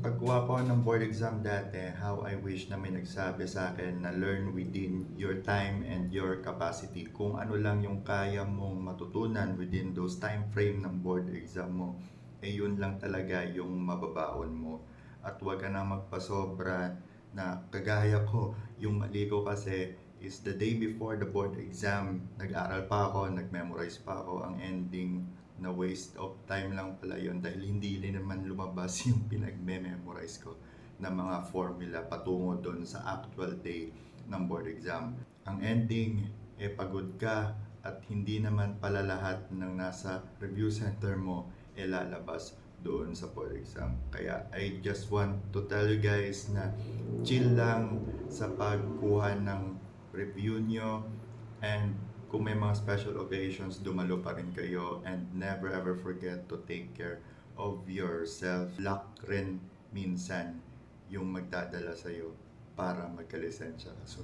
pagkuha ko ng board exam dati, how I wish na may nagsabi sa akin na learn within your time and your capacity. Kung ano lang yung kaya mong matutunan within those time frame ng board exam mo, yun lang talaga yung mababaon mo. At huwag ka na magpasobra na kagaya ko, yung mali ko kasi is the day before the board exam, nag-aral pa ako, nag-memorize pa ako, ang ending na waste of time lang pala yun dahil hindi naman lumabas yung pinag-memorize ko na mga formula patungo doon sa actual day ng board exam. Ang ending, pagod ka at hindi naman pala lahat ng nasa review center mo lalabas doon sa board exam. Kaya I just want to tell you guys na chill lang sa pagkuha ng review nyo, and kung may mga special occasions, dumalo pa rin kayo, and never ever forget to take care of yourself. Luck rin minsan yung magdadala sa'yo para magkalisensya ka. So,